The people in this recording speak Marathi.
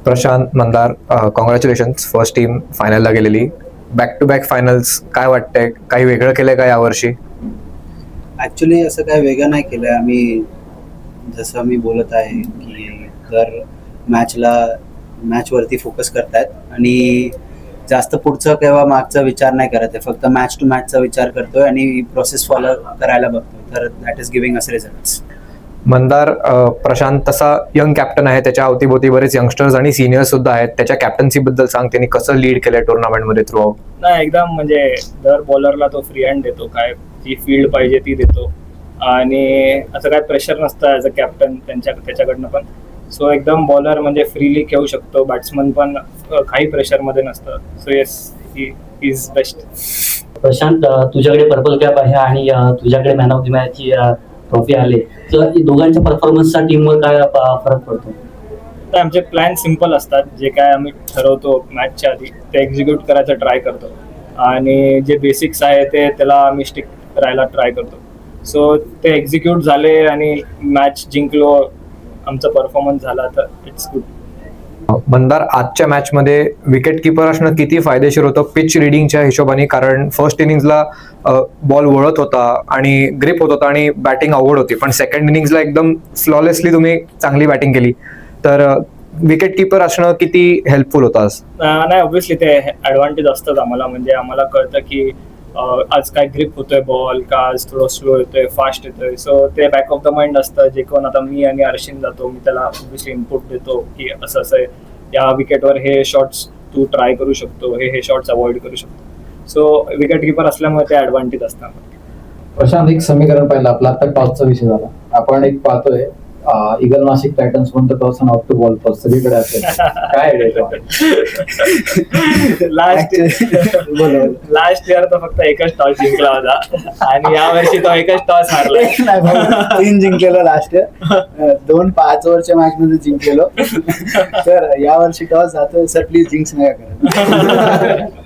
Prashant, Mandar, congratulations. First team फायनलला गेलेली. बॅक टू बॅक फायनल्स, काय वाटतंय? काही वेगळं केलंय का यावर्षी? ॲक्च्युली असं काही वेगळं नाही केलं आहे आम्ही. जसं मी बोलत आहे की दर मॅचवरती फोकस करतायत आणि जास्त पुढचं किंवा मागचा विचार नाही करत आहे. फक्त मॅच टू मॅचचा विचार करतोय आणि प्रोसेस फॉलो करायला बघतोय. तर that is giving us results. Mandar, Prashant तसा यंग कॅप्टन आहे, त्याच्या अवतीभोवती बरेच यंगस्टर्स आणि सिनियर्स सुद्धा आहेत. त्याच्या कॅप्टन्सी बद्दल सांग, त्यांनी कसं लीड केलंय टुर्नामेंटमध्ये थ्रू आउट? नाही, एकदम म्हणजे दर बॉलरला तो फ्री हँड देतो, काय जी फील्ड पाहिजे ती देतो आणि असं काय प्रेशर नसतं ॲज अ कॅप्टन त्याच्याकडनं पण. सो एकदम बॉलर म्हणजे फ्रीली खेळू शकतो. बॅट्समन पण काही प्रेशरमध्ये नसतं. So yes, he is best. Prashant, तुझ्याकडे पर्पल कॅप आहे आणि तुझ्याकडे मॅन ऑफ द मॅच ची ट्रॉफी आले, तर दोघांच्या परफॉर्मन्सचा टीमवर काय फरक पडतो? तर आमचे प्लॅन सिम्पल असतात. जे काय आम्ही ठरवतो मॅचच्या आधी ते एक्झिक्यूट करायचं ट्राय करतो आणि जे बेसिक्स आहे त्याला आम्ही स्टिक राहायला ट्राय करतो. सो ते एक्झिक्यूट झाले आणि मॅच जिंकलो, आमचा परफॉर्मन्स झाला, तर इट्स गुड. मंदार, आजच्या मॅचमध्ये विकेट किपर असणं किती फायदेशीर होतं पिच रिडिंगच्या हिशोबाने? कारण फर्स्ट इनिंग्सला बॉल वळत होता आणि ग्रिप होत होता आणि बॅटिंग अवघड होती, पण सेकंड इनिंग्सला एकदम फ्लॉलेसली तुम्ही चांगली बॅटिंग केली. तर विकेट किपर असणं किती हेल्पफुल होतं आज? नाही, ऑब्व्हियसली ते ॲडव्हान्टेज असतात आम्हाला. म्हणजे आम्हाला कळतं की आज काय ग्रिप होतोय बॉल, का आज थोडं स्लो येतोय, फास्ट येतोय. सो ते बॅक ऑफ द माइंड असतं. जे कोण आता मी आणि अर्शिन जातो, मी त्याला ऑब्व्हियसली इनपुट देतो की असं असं या विकेटवर हे शॉट्स तू ट्राय करू शकतो, हे शॉट्स अवॉइड करू शकतो. सो विकेट किपर असल्यामुळे ते ॲडव्हान्टेज असतात. प्रशांत, एक समीकरण पाहिलं आपला, आता टॉसचा विषय झाला. आपण एक पाहतोय इगल नाशिक टायटन्स कोणतं टॉस आणि आउट टू बॉल टॉस सगळीकडे असेल. काय लास्ट इयर तर फक्त एकच टॉस जिंकला होता आणि यावर्षी तो एकच टॉस हारला. 3 जिंकलेलो लास्ट इयर, 2 5 ओव्हरच्या मॅच मध्ये जिंकलेलो. तर यावर्षी टॉस जातोय, सर प्लीज जिंक्स नाही करत.